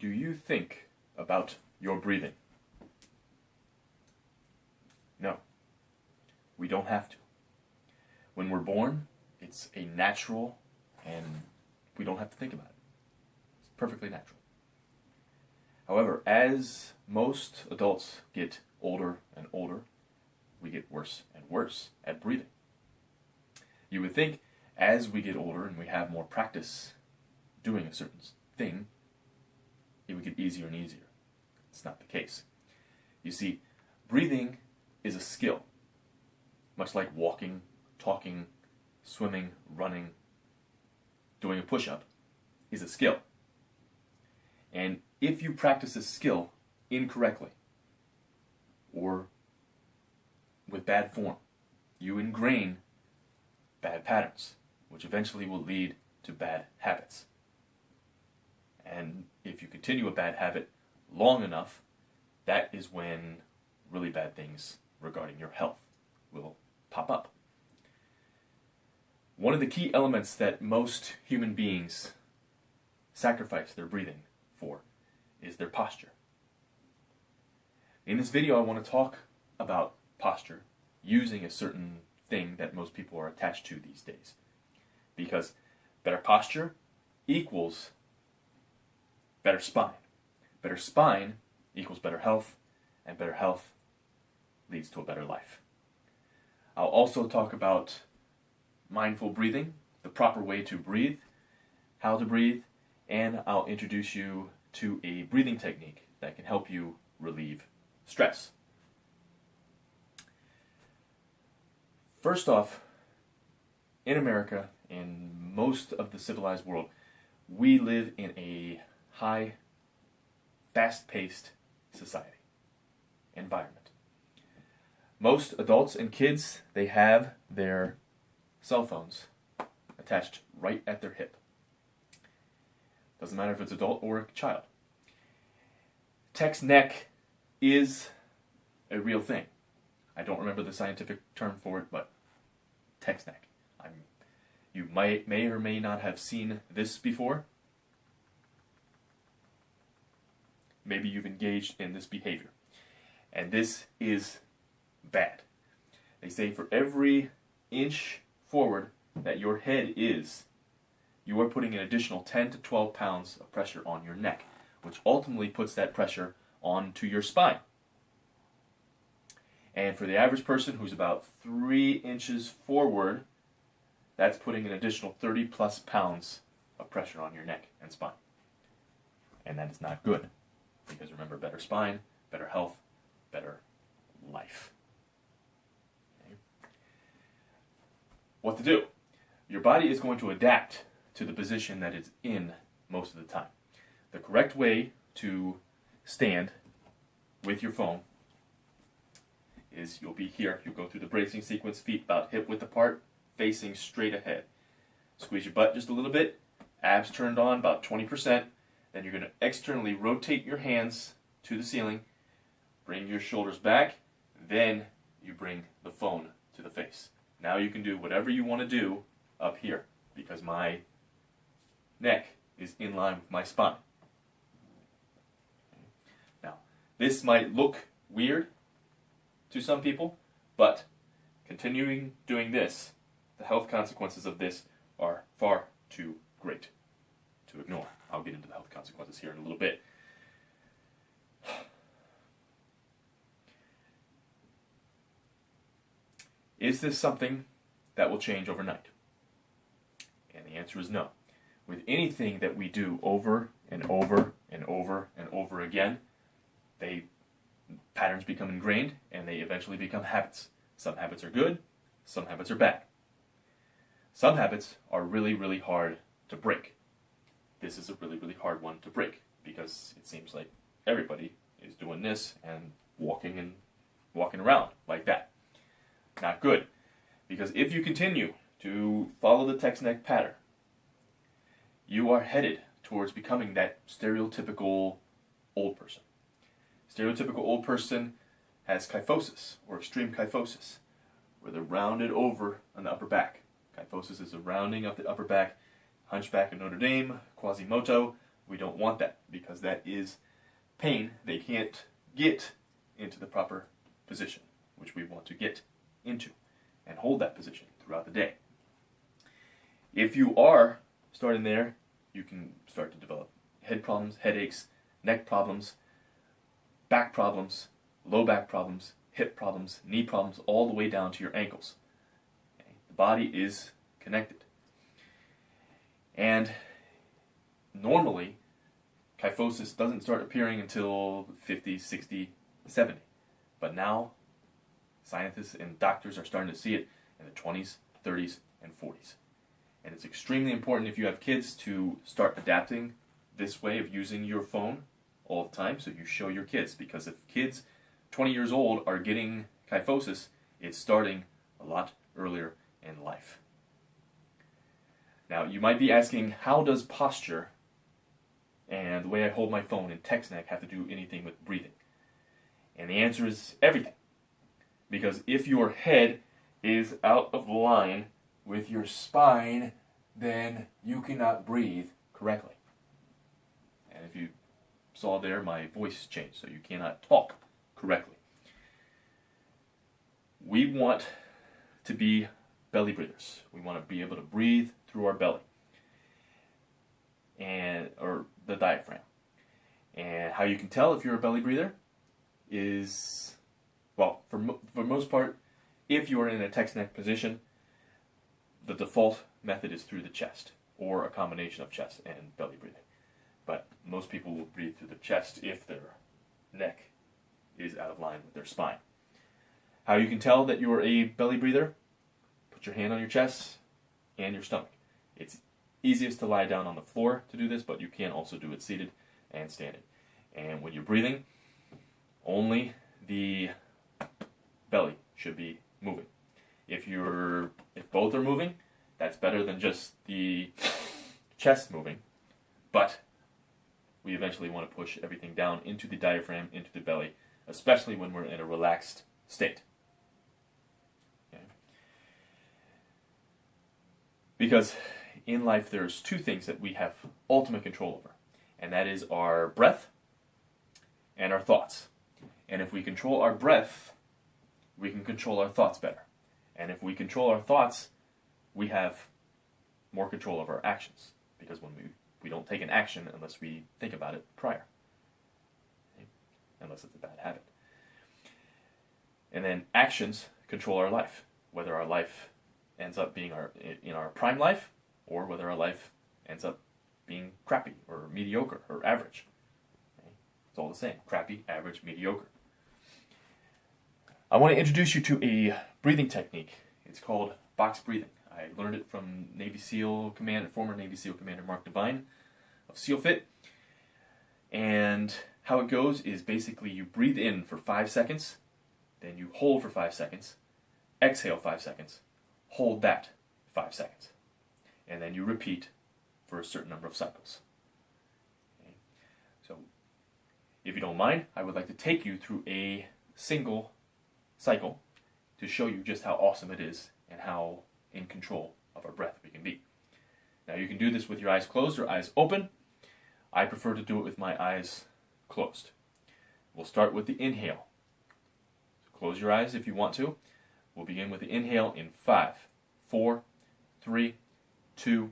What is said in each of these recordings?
Do you think about your breathing? No, we don't have to. When we're born, it's a natural, and we don't have to think about it. It's perfectly natural. However, as most adults get older and older, we get worse and worse at breathing. You would think as we get older and we have more practice doing a certain thing, it would get easier and easier. It's not the case. You see, breathing is a skill, much like walking, talking, swimming, running, doing a push-up is a skill. And if you practice a skill incorrectly or with bad form, you ingrain bad patterns, which eventually will lead to bad habits. And if you continue a bad habit long enough, that is when really bad things regarding your health will pop up. One of the key elements that most human beings sacrifice their breathing for is their posture. In this video, I want to talk about posture using a certain thing that most people are attached to these days. Because better posture equals better spine. Better spine equals better health, and better health leads to a better life. I'll also talk about mindful breathing, the proper way to breathe, how to breathe, and I'll introduce you to a breathing technique that can help you relieve stress. First off, in America and most of the civilized world, we live in a high, fast-paced society, environment. Most adults and kids, they have their cell phones attached right at their hip. Doesn't matter if it's adult or a child. Text neck is a real thing. I don't remember the scientific term for it, but text neck. You may or may not have seen this before. Maybe you've engaged in this behavior. And this is bad. They say for every inch forward that your head is, you are putting an additional 10 to 12 pounds of pressure on your neck, which ultimately puts that pressure onto your spine. And for the average person who's about 3 inches forward, that's putting an additional 30 plus pounds of pressure on your neck and spine. And that is not good. Because remember, better spine, better health, better life. Okay. What to do? Your body is going to adapt to the position that it's in most of the time. The correct way to stand with your phone is you'll be here. You'll go through the bracing sequence, feet about hip width apart, facing straight ahead. Squeeze your butt just a little bit, abs turned on about 20%. Then you're going to externally rotate your hands to the ceiling, bring your shoulders back, then you bring the phone to the face. Now you can do whatever you want to do up here because my neck is in line with my spine. Now, this might look weird to some people, but continuing doing this, the health consequences of this are far too great to ignore. I'll get into the health consequences here in a little bit. Is this something that will change overnight? And the answer is no. With anything that we do over and over and over and over again, patterns become ingrained and they eventually become habits. Some habits are good, some habits are bad. Some habits are really, really hard to break. This is a really, really hard one to break because it seems like everybody is doing this and walking around like that. Not good. Because if you continue to follow the text neck pattern, you are headed towards becoming that stereotypical old person. Stereotypical old person has kyphosis or extreme kyphosis, where they're rounded over on the upper back. Kyphosis is a rounding of the upper back. Hunchback of Notre Dame, Quasimodo, We don't want that because that is pain. They can't get into the proper position, which we want to get into, and hold that position throughout the day. If you are starting there, you can start to develop head problems, headaches, neck problems, back problems, low back problems, hip problems, knee problems, all the way down to your ankles. Okay? The body is connected. And normally, kyphosis doesn't start appearing until 50, 60, 70. But now, scientists and doctors are starting to see it in the 20s, 30s, and 40s. And it's extremely important if you have kids to start adapting this way of using your phone all the time, so you show your kids. Because if kids 20 years old are getting kyphosis, it's starting a lot earlier in life. Now, you might be asking, how does posture and the way I hold my phone and text neck have to do anything with breathing? And the answer is everything. Because if your head is out of line with your spine, then you cannot breathe correctly. And if you saw there, my voice changed, so you cannot talk correctly. We want to be belly breathers. We want to be able to breathe through our belly, or the diaphragm. And how you can tell if you're a belly breather is, well, for most part, if you are in a text neck position, the default method is through the chest, or a combination of chest and belly breathing. But most people will breathe through the chest if their neck is out of line with their spine. How you can tell that you're a belly breather? Put your hand on your chest and your stomach. It's easiest to lie down on the floor to do this, but you can also do it seated and standing. And when you're breathing, only the belly should be moving. If both are moving, that's better than just the chest moving. But we eventually want to push everything down into the diaphragm, into the belly, especially when we're in a relaxed state. Okay? Because in life there's two things that we have ultimate control over, and that is our breath and our thoughts. And if we control our breath, we can control our thoughts better. And if we control our thoughts, we have more control of our actions. Because when we don't take an action unless we think about it prior. Okay? Unless it's a bad habit. And then actions control our life. Whether our life ends up being in our prime life, or whether our life ends up being crappy, or mediocre, or average. Okay? It's all the same. Crappy, average, mediocre. I want to introduce you to a breathing technique. It's called box breathing. I learned it from former Navy SEAL Commander Mark Devine of SEALFIT. And how it goes is basically you breathe in for 5 seconds, then you hold for 5 seconds, exhale 5 seconds, hold that 5 seconds, and then you repeat for a certain number of cycles. Okay. So, if you don't mind, I would like to take you through a single cycle to show you just how awesome it is and how in control of our breath we can be. Now you can do this with your eyes closed or eyes open. I prefer to do it with my eyes closed. We'll start with the inhale. So close your eyes if you want to. We'll begin with the inhale in 5, 4, 3, 2,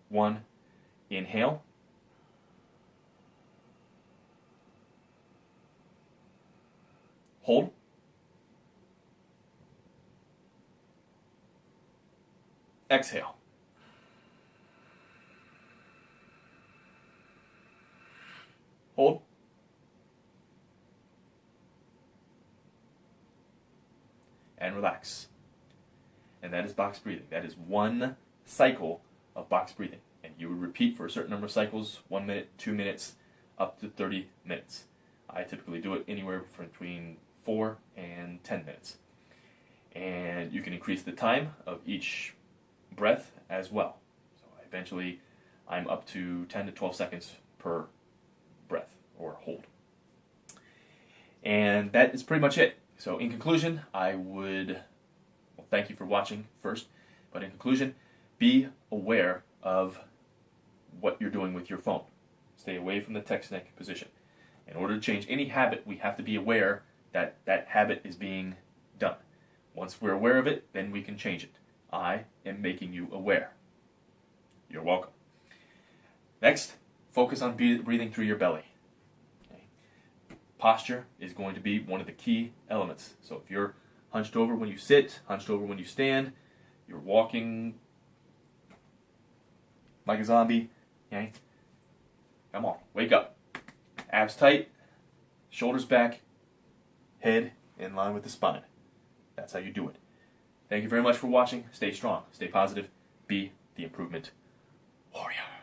1. Inhale. Hold. Exhale. Hold. And relax. And that is box breathing. That is one cycle of box breathing. And you would repeat for a certain number of cycles, 1 minute, 2 minutes, up to 30 minutes. I typically do it anywhere between 4 and 10 minutes. And you can increase the time of each breath as well. So eventually I'm up to 10 to 12 seconds per breath or hold. And that is pretty much it. So in conclusion, I would thank you for watching first, but in conclusion, be aware of what you're doing with your phone. Stay away from the text neck position. In order to change any habit, we have to be aware that that habit is being done. Once we're aware of it, then we can change it. I am making you aware. You're welcome. Next, focus on breathing through your belly. Okay. Posture is going to be one of the key elements. So if you're hunched over when you sit, hunched over when you stand, you're walking like a zombie, okay? Come on, wake up. Abs tight, shoulders back, head in line with the spine. That's how you do it. Thank you very much for watching. Stay strong, stay positive, be the improvement warrior.